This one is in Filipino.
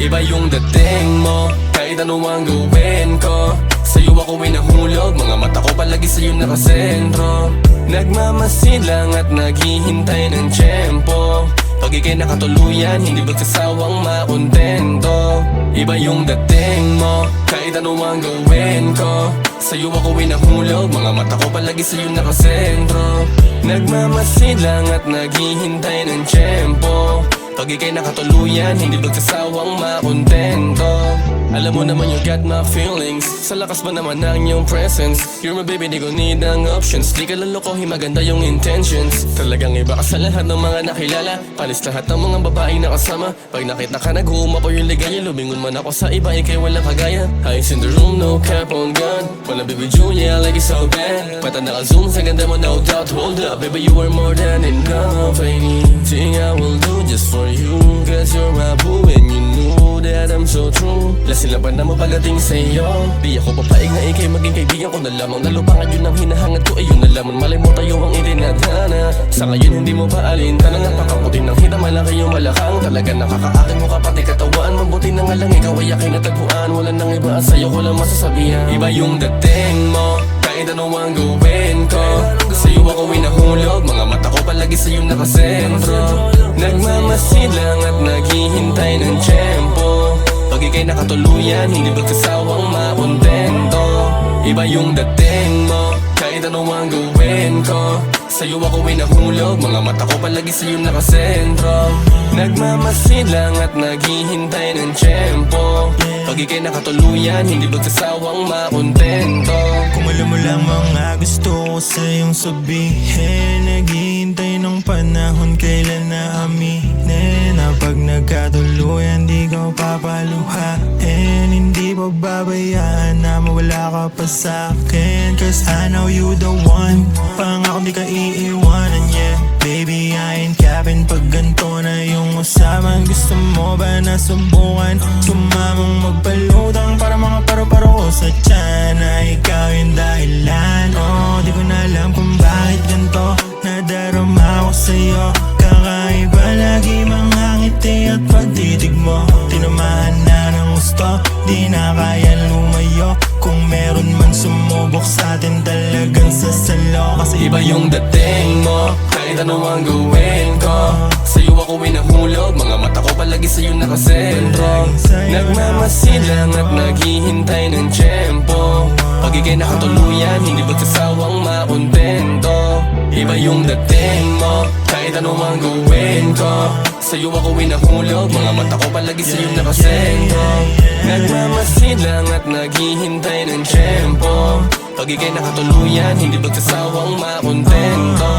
Iba yung dating mo, kahit ano ang gawin ko. Sa'yo ako ay nahulog, mga mata ko palagi sa'yo nakasentro. Nagmamasilang at naghihintay ng tiyempo. Pag ika'y nakatuluyan, hindi magsasawang makontento. Iba yung dating mo, kahit ano ang gawin ko. Sa'yo ako ay nahulog, mga mata ko palagi sa'yo nakasentro. Nagmamasilang at naghihintay ng tiyempo. Pag ika'y nakatuluyan, hindi magsasawang makontento. Alam mo naman you got my feelings, sa lakas ba naman ng iyong presence. You're my baby, di ko need ang options. Di ka lalokohin, maganda yung intentions. Talagang iba ka sa lahat ng mga nakilala. Palis lahat ng mga babaeng nakasama. Pag nakita ka nag-uuma ko yung ligaya. Lumingon man ako sa iba, ika'y walang kagaya. Eyes in the room, no cap on gun. Wala baby Julia, like it's so bad. Mata naka-zoom, sa ganda mo, no doubt. Hold up, baby, you are more than enough. Anything I will do just for you, cause you're my boo and you know that I'm so true. Lasing laban na mo pagdating sa'yo. Di ako papaig na ikay maging kaibigan ko na lamang. Nalupangan yun ang hinahangad ko, ayun na lamang. Malay mo tayo ang itinadhana. Sa ngayon hindi mo pa alintan. Napakaputi ng hita, malaki yung malakang. Talaga nakakaakin mo kapati katawan. Mabuti na nga lang ikaw ay aking natagpuan. Wala nang iba at sa'yo ko lang masasabihan. Iba yung dating mo, kahit ano ang gawin ko. Sa'yo ako ay nahulog, mga mata ko palagi sa'yo nakasentro. Nagmamasilang at naghihintay ng tiyempo. Pag ika'y nakatuluyan, hindi magsasawang makontento. Iba yung dating mo, kahit ano ang gawin ko. Sa'yo ako ay nahulog, mga mata ko palagi sa'yo nakasentro. Nagmamasilang at naghihintay ng tiyempo. Pag ika'y nakatuluyan, hindi magsasawang makontento. Kung alam mo lang mga gusto ko sa'yong sabihin, naghihintay ng panahon kailan na aminin. Na pag nagkatuluyan, di ko papaluhain. Hindi pagbabayaan na mawala ka pa sa'kin. Cause I know you the one, pangako di ka iiwanan, yeah. Baby, I ain't capping pag ganito na yung usapan. Gusto mo ba na subukan? Sumamang magpalutang para mga paro-paro ko sa tiyan. Na ikaw yung dahilan. Oh, di ko na alam kung bakit ganito. Nadarama ako sa'yo. Kakaiba lagi mga ngiti at pagtitig mo. Tinamahan na ng gusto, di na kaya lumayo. Kung meron man sumubok sa'tin, talagang sasalo. Kasi iba yung dating mo, kahit ano ang gawin ko. Sa'yo ako ay nahulog, mga mata ko palagi sa'yo nakasentro. Nagmamasilang at naghihintay ng tiyempo. Pag ika'y nakatuluyan, hindi magsasawang makontento. Iba yung dating mo, kahit ano ang gawin ko. Sa'yo ako ay nahulog, mga mata ko palagi sa'yo nakasentro. Nagmamasilang at naghihintay ng tiyempo. Pag ika'y nakatuluyan, hindi magsasawang makontento.